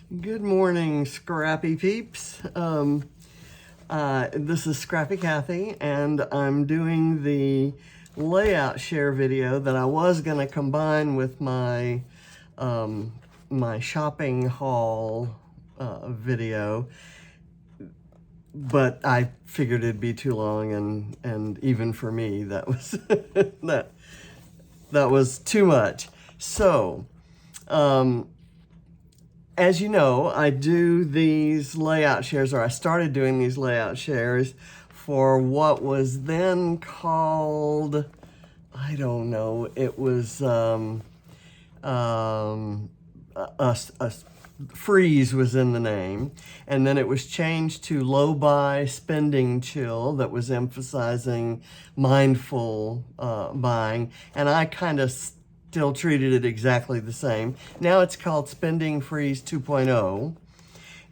Good morning, Scrappy peeps. This is Scrappy Kathy, and I'm doing the layout share video that I was going to combine with my my shopping haul video, but I figured it'd be too long, and even for me, that was that was too much. So. As you know, I do these layout shares, or I started doing these layout shares for what was then called, I don't know, it was a freeze was in the name, and then it was changed to low buy spending chill that was emphasizing mindful buying, and I kind of still treated it exactly the same. Now it's called Spending Freeze 2.0,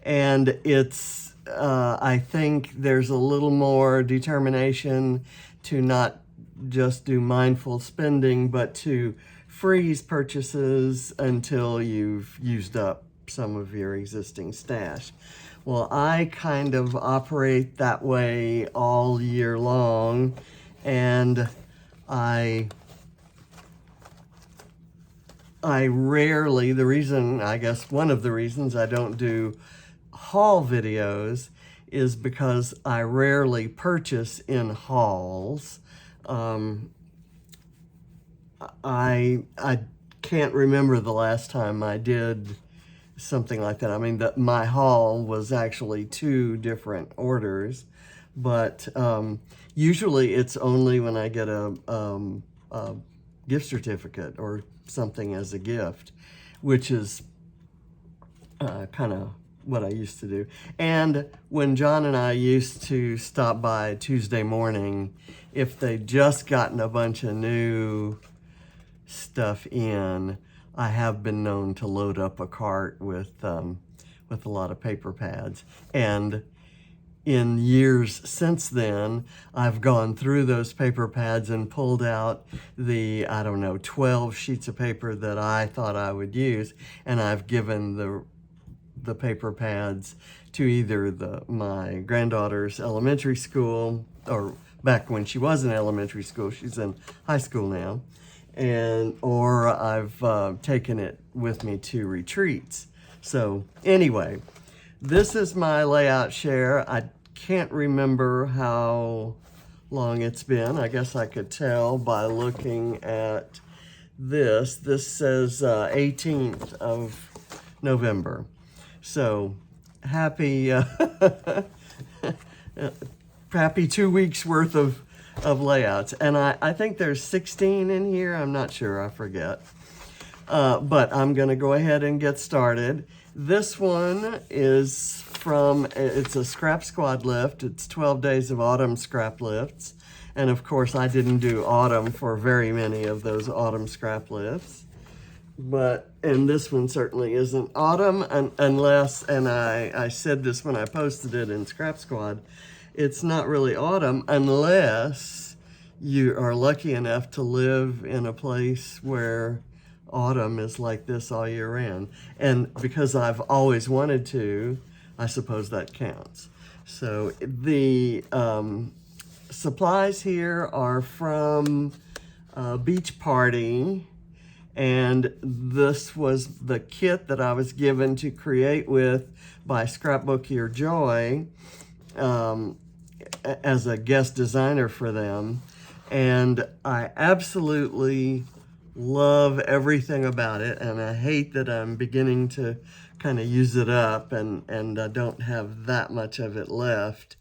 and it's, I think there's a little more determination to not just do mindful spending, but to freeze purchases until you've used up some of your existing stash. Well, I kind of operate that way all year long, and I rarely, I guess one of the reasons I don't do haul videos is because I rarely purchase in hauls. I can't remember the last time I did something like that. I mean, my haul was actually 2 different orders, but usually it's only when I get a gift certificate or something as a gift, which is kind of what I used to do. And when John and I used to stop by Tuesday morning, if they'd just gotten a bunch of new stuff in, I have been known to load up a cart with a lot of paper pads. And in years since then, I've gone through those paper pads and pulled out the, 12 sheets of paper that I thought I would use, and I've given the paper pads to either my granddaughter's elementary school, or back when she was in elementary school, she's in high school now, or I've taken it with me to retreats. So anyway, this is my layout share. I can't remember how long it's been. I guess I could tell by looking at this. This says 18th of November. So happy, happy 2 weeks worth of layouts. And I think there's 16 in here. I'm not sure, I forget. But I'm gonna go ahead and get started. This one is it's a Scrap Squad lift. It's 12 days of autumn scrap lifts. And of course, I didn't do autumn for very many of those autumn scrap lifts. And this one certainly isn't autumn unless, and I said this when I posted it in Scrap Squad, it's not really autumn unless you are lucky enough to live in a place where autumn is like this all year round. And because I've always wanted to, I suppose that counts. So the supplies here are from Beach Party, and this was the kit that I was given to create with by Scrapbook Your Joy as a guest designer for them. And I absolutely love everything about it, and I hate that I'm beginning to kind of use it up, and I don't have that much of it left.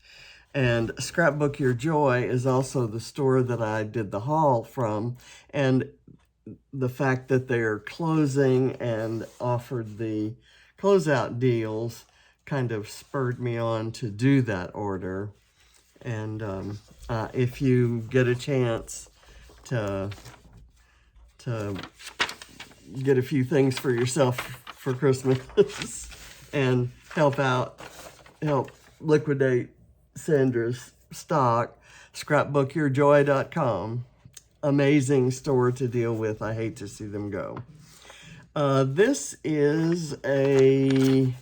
And Scrapbook Your Joy is also the store that I did the haul from, and the fact that they're closing and offered the closeout deals kind of spurred me on to do that order. And if you get a chance to get a few things for yourself for Christmas and help liquidate Sandra's stock, scrapbookyourjoy.com. Amazing store to deal with. I hate to see them go. This is a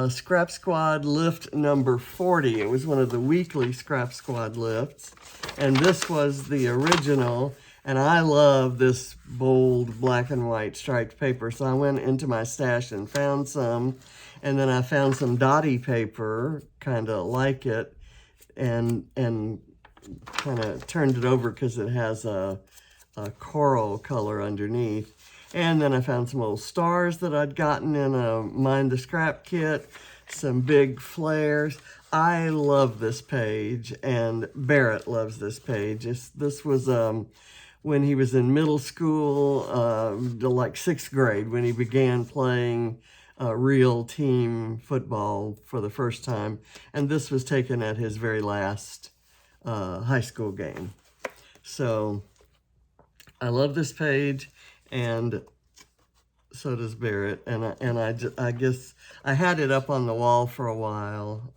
Scrap Squad lift number 40. It was one of the weekly Scrap Squad lifts, and this was the original, and I love this bold black and white striped paper, so I went into my stash and found some, and then I found some dotty paper, kind of like it, and kind of turned it over because it has a coral color underneath. And then I found some old stars that I'd gotten in a Mind the Scrap kit, some big flares. I love this page, and Barrett loves this page. This was when he was in middle school, like 6th grade, when he began playing real team football for the first time. And this was taken at his very last high school game. So I love this page, and so does Barrett. And I guess I had it up on the wall for a while,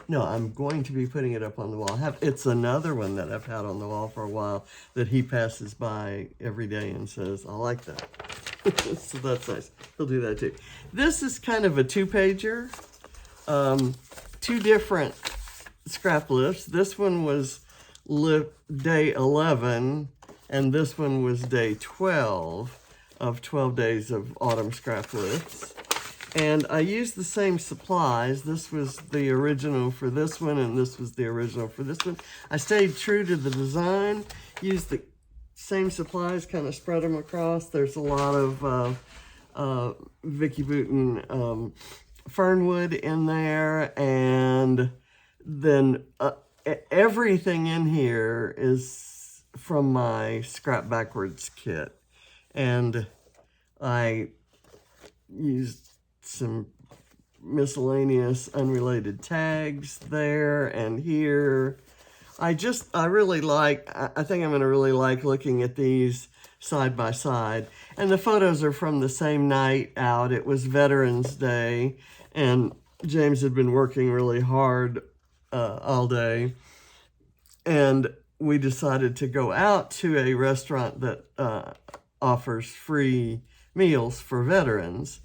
no, I'm going to be putting it up on the wall. It's another one that I've had on the wall for a while that he passes by every day and says, I like that. So that's nice. He'll do that too. This is kind of a 2-pager, 2 different scrap lifts. This one was day 11, and this one was day 12 of 12 days of autumn scrap lifts. And I used the same supplies. This was the original for this one, and this was the original for this one. I stayed true to the design, used the same supplies, kind of spread them across. There's a lot of Vicky Bouton fernwood in there, and then everything in here is from my Scrap Backwards kit. And I used some miscellaneous unrelated tags there and here. I really like, I think I'm gonna really like looking at these side by side. And the photos are from the same night out. It was Veterans Day, and James had been working really hard all day. And we decided to go out to a restaurant that offers free meals for veterans.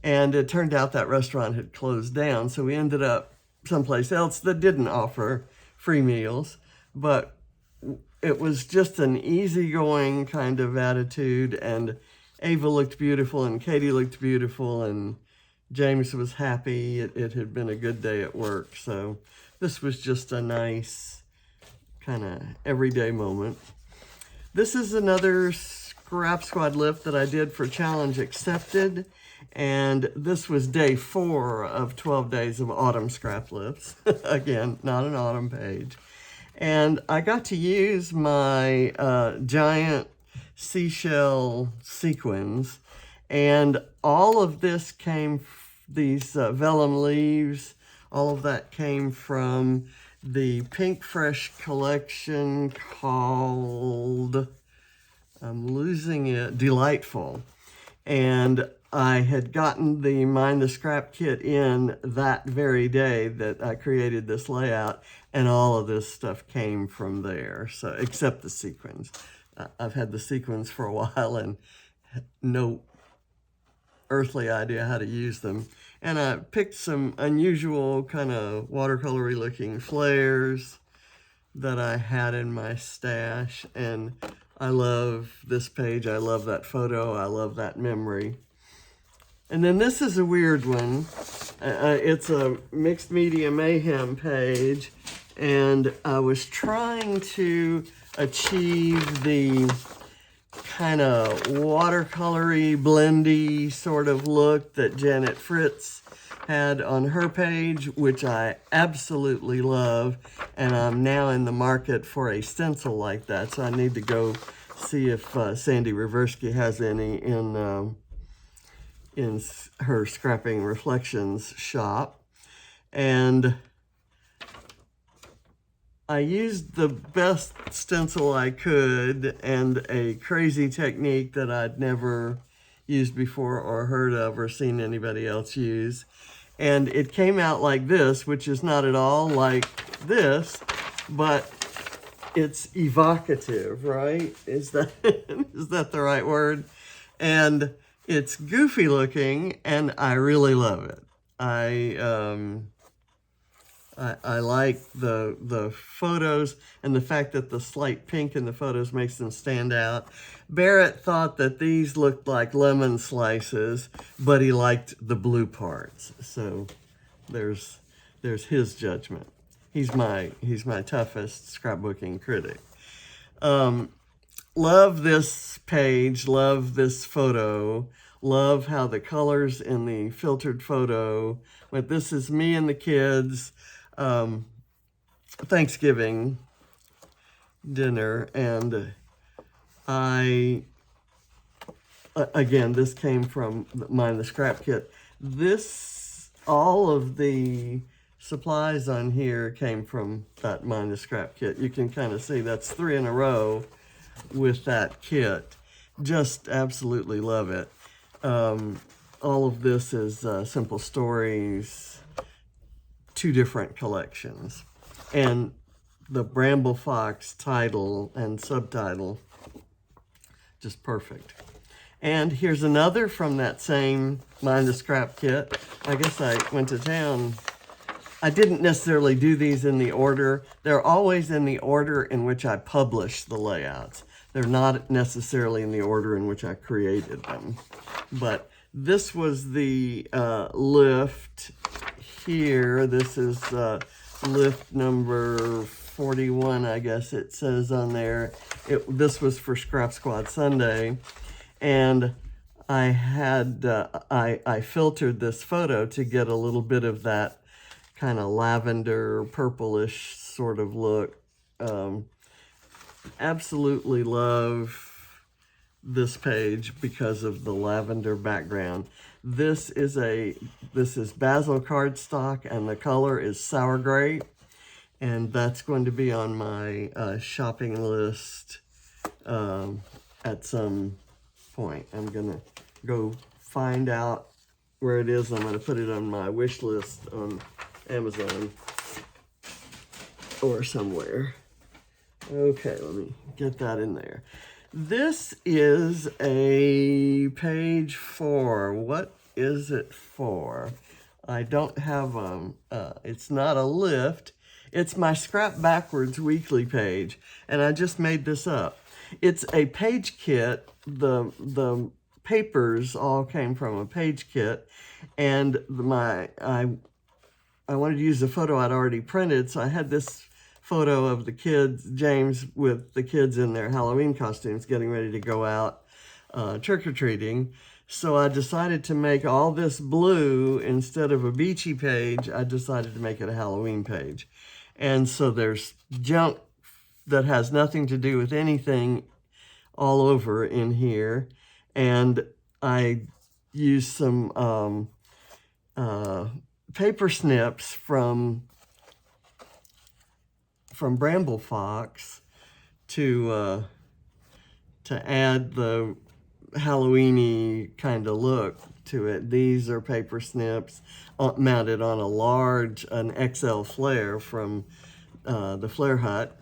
And it turned out that restaurant had closed down, so we ended up someplace else that didn't offer free meals. But it was just an easygoing kind of attitude, and Ava looked beautiful, and Katie looked beautiful, and James was happy. It had been a good day at work, so this was just a nice kind of everyday moment. This is another Scrap Squad lift that I did for Challenge Accepted, and this was day 4 of 12 days of autumn scrap lifts. Again, not an autumn page. And I got to use my giant seashell sequins, and all of this came, these vellum leaves, all of that came from the Pink Fresh collection called, I'm losing it, Delightful. And I had gotten the Mind the Scrap kit in that very day that I created this layout, and all of this stuff came from there, so except the sequins. I've had the sequins for a while and no earthly idea how to use them. And I picked some unusual kind of watercolory looking flares that I had in my stash, and I love this page. I love that photo. I love that memory. And then this is a weird one. It's a Mixed Media Mayhem page, and I was trying to achieve the kind of watercolory, blendy sort of look that Janet Fritz had on her page, which I absolutely love, and I'm now in the market for a stencil like that, so I need to go see if Sandy Reversky has any in her Scrapping Reflections shop. And I used the best stencil I could and a crazy technique that I'd never used before or heard of or seen anybody else use. And it came out like this, which is not at all like this, but it's evocative, right? Is that is that the right word? And it's goofy looking, and I really love it. I like the photos, and the fact that the slight pink in the photos makes them stand out. Barrett thought that these looked like lemon slices, but he liked the blue parts. So there's his judgment. He's my toughest scrapbooking critic. Love this page, love this photo, love how the colors in the filtered photo, but this is me and the kids, Thanksgiving dinner, and again, this came from Mind the Scrap Kit. All of the supplies on here came from that Mind the Scrap Kit. You can kind of see that's 3 in a row with that kit. Just absolutely love it. All of this is Simple Stories, 2 different collections. And the Bramble Fox title and subtitle, just perfect. And here's another from that same Mind the Scrap Kit. I guess I went to town. I didn't necessarily do these in the order. They're always in the order in which I publish the layouts. They're not necessarily in the order in which I created them. But this was the lift here. This is lift number 41, I guess it says on there. This was for Scrap Squad Sunday. And I had, I filtered this photo to get a little bit of that kind of lavender, purplish sort of look. Absolutely love this page because of the lavender background. This is basil cardstock, and the color is sour grape, and that's going to be on my shopping list at some point. I'm gonna go find out where it is. I'm gonna put it on my wish list on Amazon or somewhere. Okay, let me get that in there. This is a page 4. What is it for? I don't have, it's not a lift. It's my Scrap Backwards weekly page, and I just made this up. It's a page kit. The papers all came from a page kit, and I wanted to use the photo I'd already printed, so I had this photo of the kids, James with the kids in their Halloween costumes getting ready to go out trick-or-treating. So I decided to make all this blue. Instead of a beachy page, I decided to make it a Halloween page. And so there's junk that has nothing to do with anything all over in here. And I used some paper snips from Bramble Fox to add the Halloween-y kind of look to it. These are paper snips mounted on an XL flare from the Flare Hut,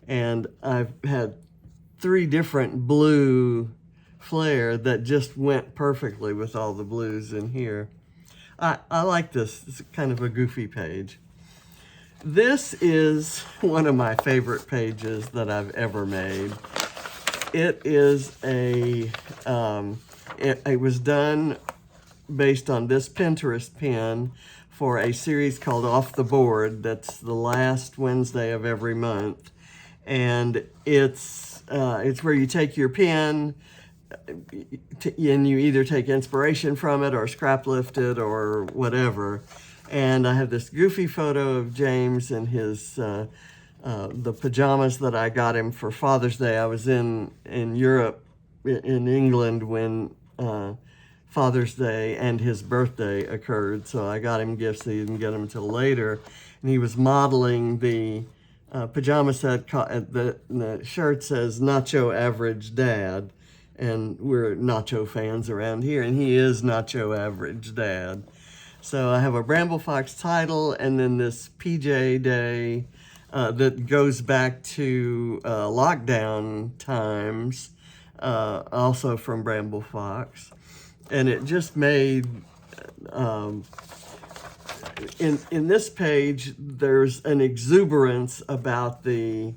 and I've had 3 different blue flare that just went perfectly with all the blues in here. I like this. It's kind of a goofy page. This is one of my favorite pages that I've ever made. It is it was done based on this Pinterest pin for a series called Off the Board. That's the last Wednesday of every month. And it's where you take your pen and you either take inspiration from it or scrap lift it or whatever. And I have this goofy photo of James in his the pajamas that I got him for Father's Day. I was in Europe, in England, when Father's Day and his birthday occurred. So I got him gifts. He didn't get them until later. And he was modeling the pajama set. The shirt says Nacho Average Dad. And we're Nacho fans around here. And he is Nacho Average Dad. So I have a Bramble Fox title, and then this PJ Day that goes back to lockdown times, also from Bramble Fox. And it just made, in this page, there's an exuberance about the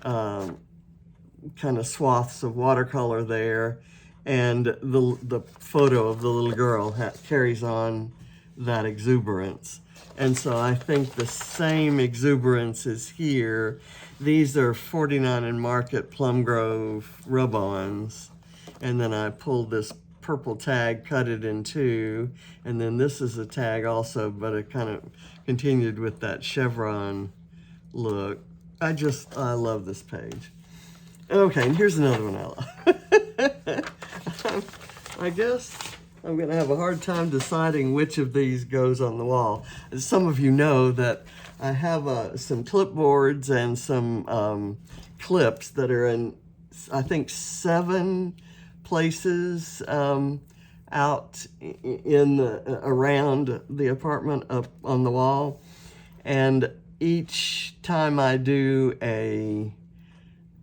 kind of swaths of watercolor there, and the photo of the little girl carries on that exuberance. And so I think the same exuberance is here. These are 49 and Market Plum Grove rub-ons, and then I pulled this purple tag, cut it in two, and then this is a tag also, but it kind of continued with that chevron look. I love this page. Okay, and here's another one I love. I guess I'm going to have a hard time deciding which of these goes on the wall. As some of you know that I have some clipboards and some clips that are in, I think, 7 places out in around the apartment up on the wall. And each time I do a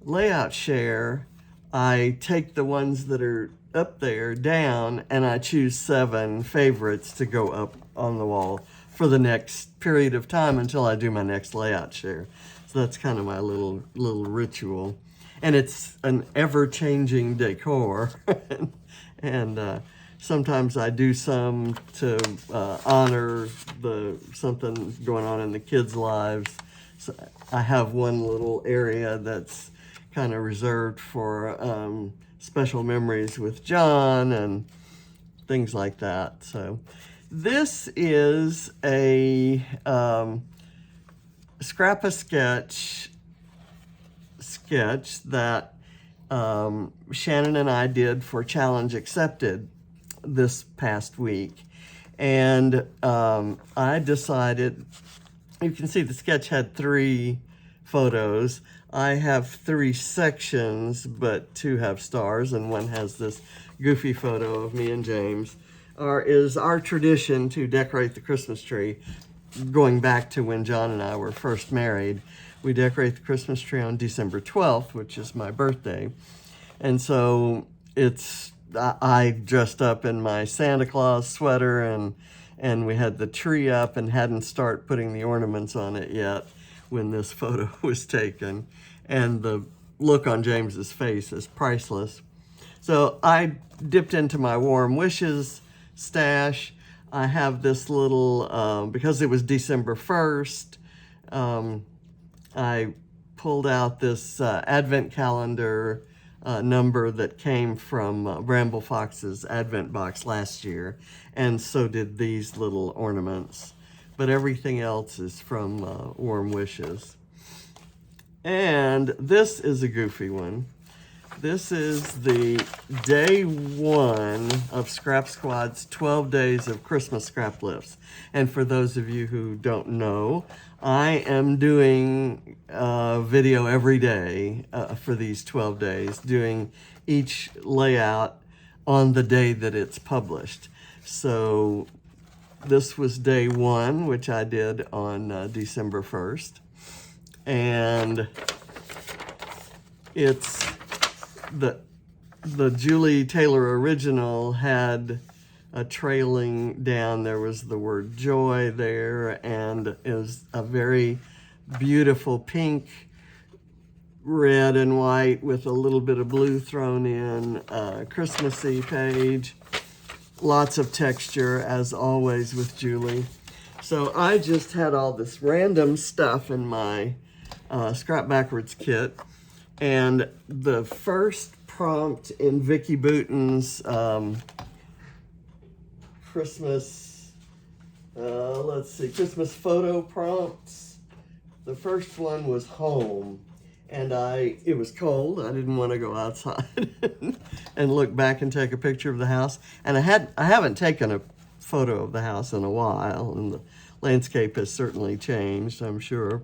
layout share, I take the ones that are up there down, and I choose 7 favorites to go up on the wall for the next period of time until I do my next layout share. So that's kind of my little ritual. And it's an ever-changing decor. and sometimes I do some to honor something going on in the kids' lives. So I have one little area that's kind of reserved for special memories with John and things like that. So this is a Scrap-A-Sketch sketch that Shannon and I did for Challenge Accepted this past week. And I decided, you can see the sketch had 3 photos. I have 3 sections, but 2 have stars, and one has this goofy photo of me and James. Is our tradition to decorate the Christmas tree, going back to when John and I were first married. We decorate the Christmas tree on December 12th, which is my birthday. And so I dressed up in my Santa Claus sweater, and we had the tree up and hadn't started putting the ornaments on it yet when this photo was taken. And the look on James's face is priceless. So I dipped into my Warm Wishes stash. I have this little, because it was December 1st, I pulled out this advent calendar number that came from Bramble Fox's Advent box last year, and so did these little ornaments. But everything else is from Warm Wishes. And this is a goofy one. This is the day 1 of Scrap Squad's 12 days of Christmas scrap lifts. And for those of you who don't know, I am doing a video every day for these 12 days, doing each layout on the day that it's published. So this was day 1, which I did on December 1st. And it's the Julie Taylor original had a trailing down. There was the word joy there, and it was a very beautiful pink, red, and white with a little bit of blue thrown in, Christmassy page. Lots of texture, as always with Julie. So I just had all this random stuff in my Scrap Backwards kit. And the first prompt in Vicki Bouton's Christmas, Christmas photo prompts, the first one was home. And it was cold. I didn't want to go outside and look back and take a picture of the house. And I haven't taken a photo of the house in a while, and the landscape has certainly changed, I'm sure.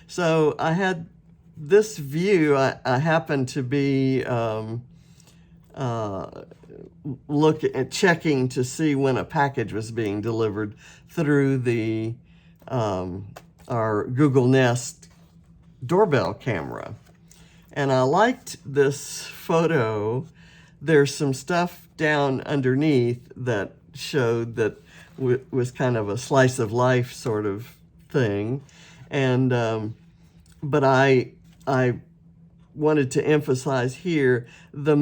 So I had this view. I happened to be checking to see when a package was being delivered through our Google Nest doorbell camera. And I liked this photo. There's some stuff down underneath that showed that was kind of a slice of life sort of thing. And but I wanted to emphasize here the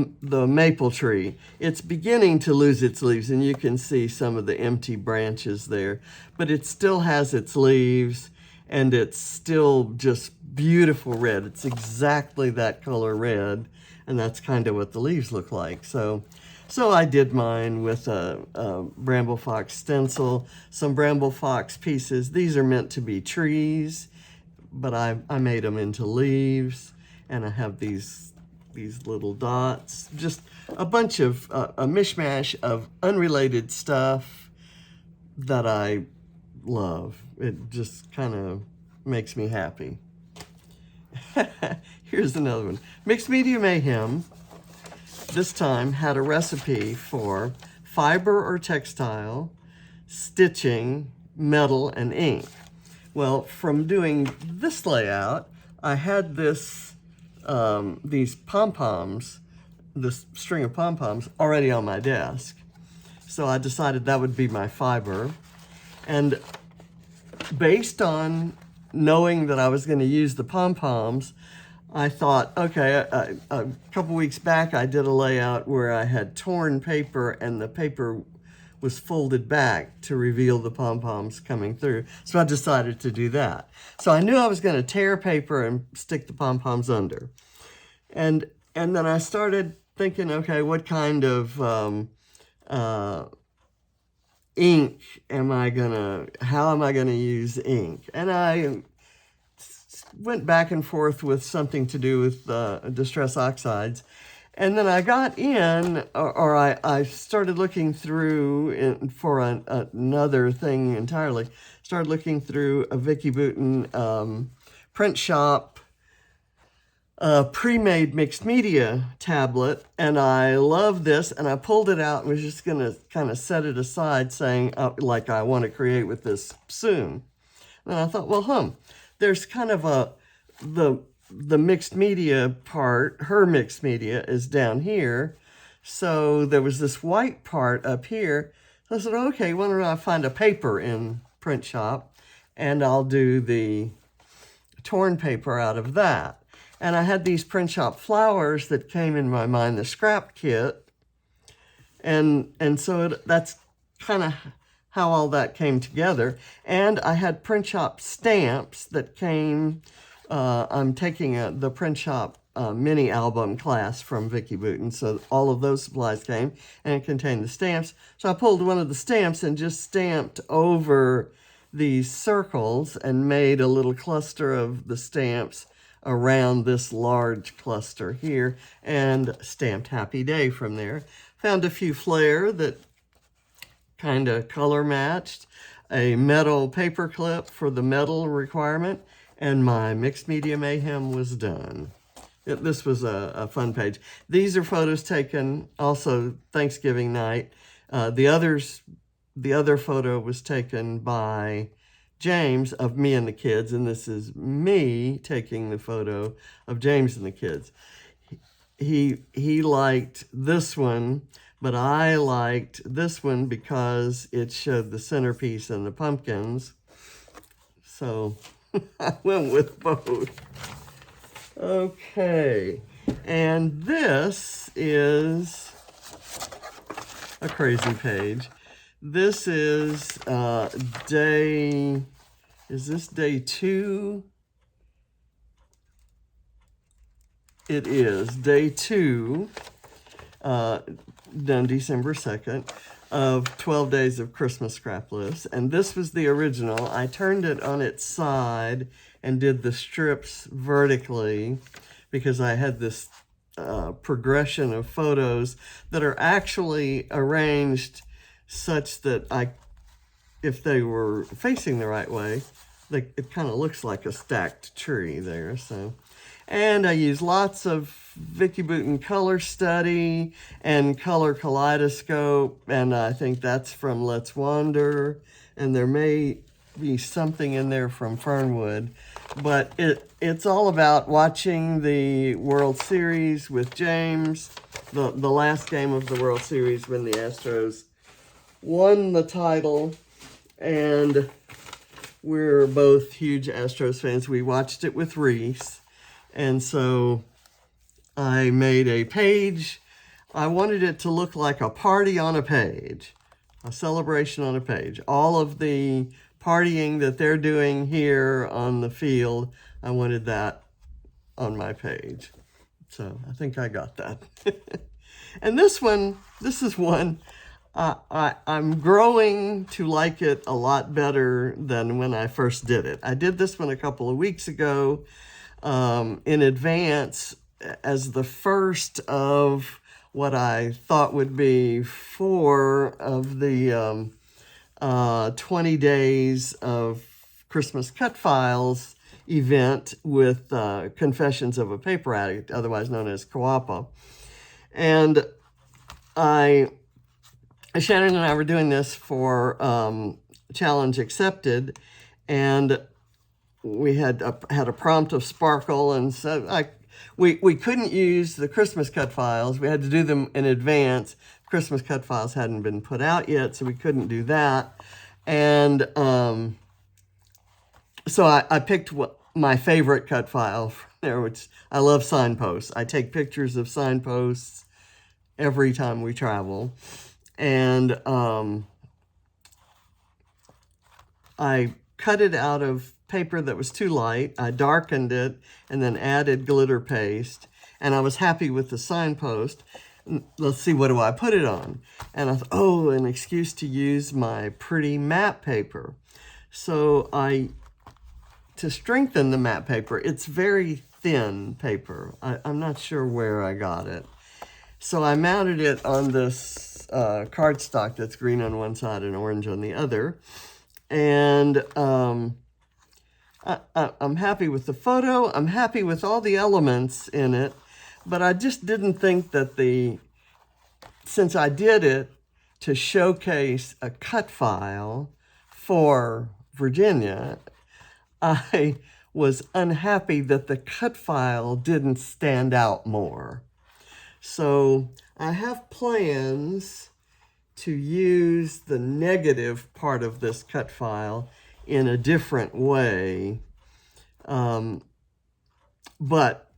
maple tree. It's beginning to lose its leaves, and you can see some of the empty branches there, but it still has its leaves, and it's still just beautiful red. It's exactly that color red, and that's kind of what the leaves look like. So I did mine with a bramble fox stencil, some bramble fox pieces. These are meant to be trees, but I made them into leaves, and I have these little dots, just a bunch of, a mishmash of unrelated stuff that I love. It just kind of makes me happy. Here's another one. Mixed Media Mayhem, this time had a recipe for fiber or textile, stitching, metal, and ink. Well, from doing this layout, I had these pom-poms, this string of pom-poms already on my desk. So I decided that would be my fiber. And based on knowing that I was going to use the pom-poms, I thought, okay, a couple weeks back I did a layout where I had torn paper and the paper was folded back to reveal the pom-poms coming through. So I decided to do that. So I knew I was going to tear paper and stick the pom-poms under. And then I started thinking, okay, what kind of ink how am I gonna use ink? And I went back and forth with something to do with distress oxides. And then I got in, or I started looking through for another thing entirely. Started looking through a Vicki Boutin print shop pre-made mixed media tablet, and I love this, and I pulled it out and was just going to kind of set it aside, saying like I want to create with this soon. And I thought, well, there's kind of the mixed media part, her mixed media is down here. So there was this white part up here. So I said, okay, why don't I find a paper in print shop, and I'll do the torn paper out of that. And I had these print shop flowers that came in my mind, the scrap kit. And so that's kind of how all that came together. And I had print shop stamps that came, I'm taking the print shop mini album class from Vicki Boutin. So all of those supplies came and it contained the stamps. So I pulled one of the stamps and just stamped over these circles and made a little cluster of the stamps around this large cluster here and stamped Happy Day from there. Found a few flare that kind of color matched, a metal paper clip for the metal requirement, and my Mixed Media Mayhem was done. This was a fun page. These are photos taken also Thanksgiving night. The other photo was taken by James of me and the kids, and this is me taking the photo of James and the kids. He liked this one, but I liked this one because it showed the centerpiece and the pumpkins. So I went with both. Okay, and this is a crazy page. This is is this day 2? It is day 2, done December 2nd, of 12 Days of Christmas Scrap Lists. And this was the original. I turned it on its side and did the strips vertically because I had this progression of photos that are actually arranged such that if they were facing the right way, it kind of looks like a stacked tree there. So, and I use lots of Vicki Boutin color study and color kaleidoscope, and I think that's from Let's Wander, and there may be something in there from Fernwood. But it's all about watching the World Series with James, the last game of the World Series when the Astros won the title, and we're both huge Astros fans. We watched it with Reese, and so I made a page. I wanted it to look like a party on a page, a celebration on a page. All of the partying that they're doing here on the field, I wanted that on my page. So I think I got that. And this is one, I'm growing to like it a lot better than when I first did it. I did this one a couple of weeks ago in advance as the first of what I thought would be 4 of the 20 days of Christmas Cut Files event with Confessions of a Paper Addict, otherwise known as COAPA. And Shannon and I were doing this for Challenge Accepted, and we had a prompt of sparkle, and so we couldn't use the Christmas Cut Files. We had to do them in advance. Christmas Cut Files hadn't been put out yet, so we couldn't do that. And so I picked my favorite cut file from there, which I love signposts. I take pictures of signposts every time we travel. And I cut it out of paper that was too light. I darkened it and then added glitter paste. And I was happy with the signpost. Let's see, what do I put it on? And I thought, oh, an excuse to use my pretty map paper. So to strengthen the map paper, it's very thin paper. I'm not sure where I got it. So I mounted it on this cardstock that's green on one side and orange on the other. And I'm happy with the photo. I'm happy with all the elements in it. But I just didn't think that since I did it to showcase a cut file for Virginia, I was unhappy that the cut file didn't stand out more. So I have plans to use the negative part of this cut file in a different way. But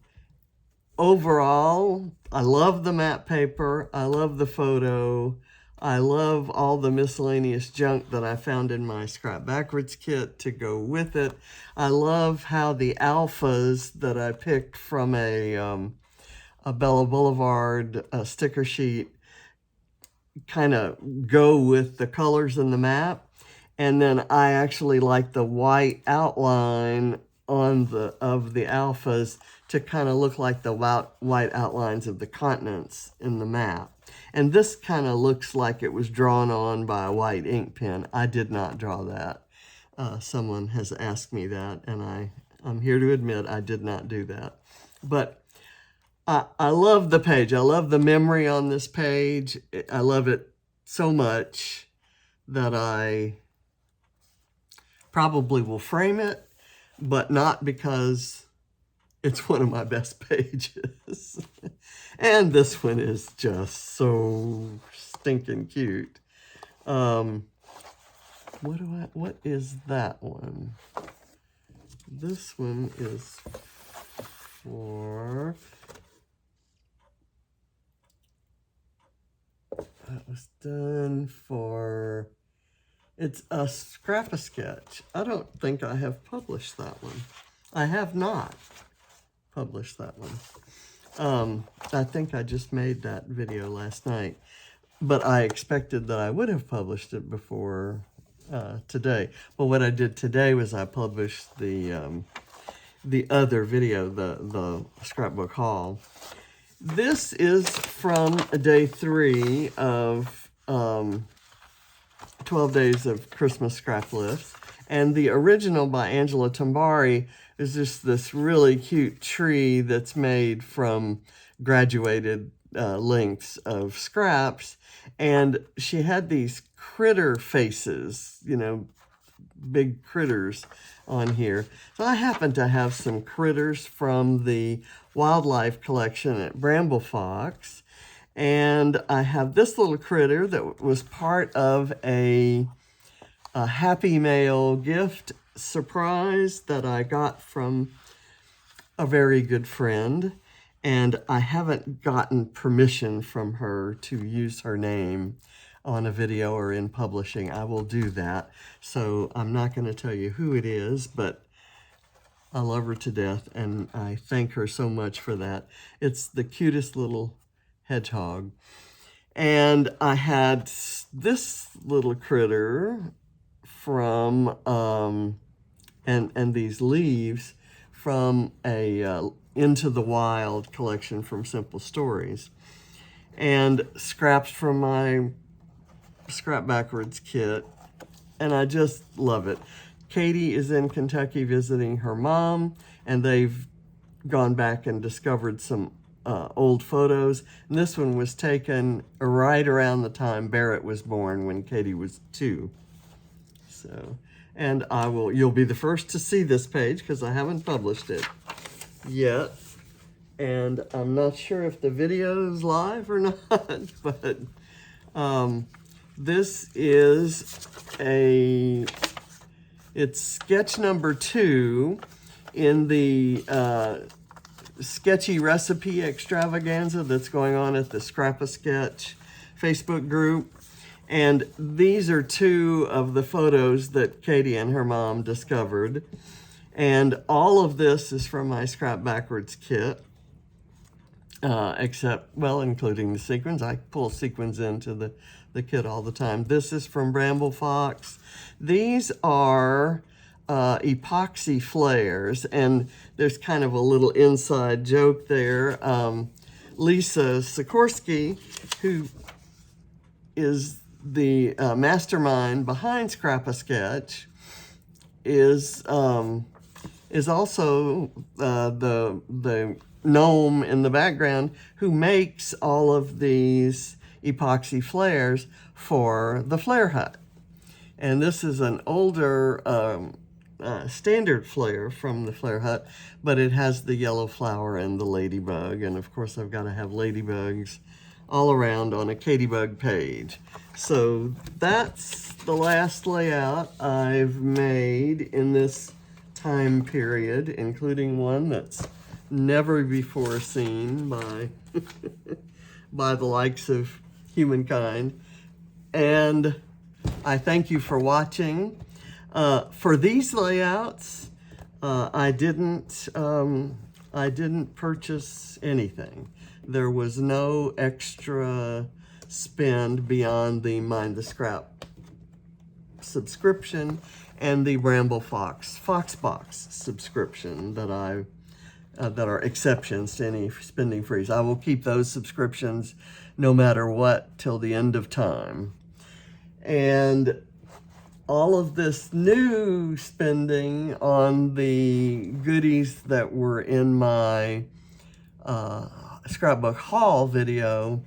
overall, I love the map paper. I love the photo. I love all the miscellaneous junk that I found in my Scrap Backwards kit to go with it. I love how the alphas that I picked from a Bella Boulevard sticker sheet kind of go with the colors in the map. And then I actually like the white outline of the alphas to kind of look like the white outlines of the continents in the map. And this kind of looks like it was drawn on by a white ink pen. I did not draw that. Someone has asked me that, and I'm here to admit I did not do that. But I love the page. I love the memory on this page. I love it so much that I probably will frame it, but not because it's one of my best pages. And this one is just so stinking cute. What is that one? This one is for... That was done for... It's a Scrap-A-Sketch. I don't think I have published that one. I have not published that one. I think I just made that video last night, but I expected that I would have published it before today. Well, what I did today was I published the other video, the scrapbook haul. This is from day 3 of 12 Days of Christmas Scrap Lifts. And the original by Angela Tambari is just this really cute tree that's made from graduated lengths of scraps. And she had these critter faces, you know, big critters on here. So I happen to have some critters from the wildlife collection at Bramble Fox. And I have this little critter that was part of a Happy Mail gift surprise that I got from a very good friend. And I haven't gotten permission from her to use her name on a video or in publishing. I will do that. So I'm not going to tell you who it is, but I love her to death, and I thank her so much for that. It's the cutest little hedgehog. And I had this little critter from, and these leaves from a Into the Wild collection from Simple Stories. And scraps from my Scrap Backwards kit, and I just love it. Katie is in Kentucky visiting her mom, and they've gone back and discovered some old photos. And this one was taken right around the time Barrett was born, when Katie was 2. So, and you'll be the first to see this page because I haven't published it yet. And I'm not sure if the video is live or not, but this is it's sketch number 2 in the sketchy recipe extravaganza that's going on at the Scrap-A-Sketch Facebook group. And these are 2 of the photos that Katie and her mom discovered. And all of this is from my Scrap Backwards kit, except, well, including the sequins. I pull sequins into the kit all the time. This is from Bramble Fox. These are epoxy flares, and there's kind of a little inside joke there. Lisa Sikorsky, who is the mastermind behind Scrap-A-Sketch, is also the gnome in the background who makes all of these epoxy flares for the Flare Hut. And this is an older standard flare from the Flare Hut, but it has the yellow flower and the ladybug. And of course I've got to have ladybugs all around on a Katybug page. So that's the last layout I've made in this time period, including one that's never before seen by by the likes of humankind. And I thank you for watching. For these layouts, I didn't purchase anything. There was no extra spend beyond the Mind the Scrap subscription and the Bramble Fox Box subscription that are exceptions to any spending freeze. I will keep those subscriptions no matter what till the end of time. And all of this new spending on the goodies that were in my scrapbook haul video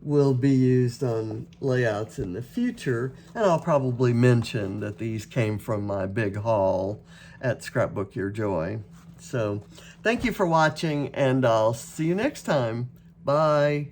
will be used on layouts in the future, and I'll probably mention that these came from my big haul at Scrapbook Your Joy. So thank you for watching, and I'll see you next time. Bye.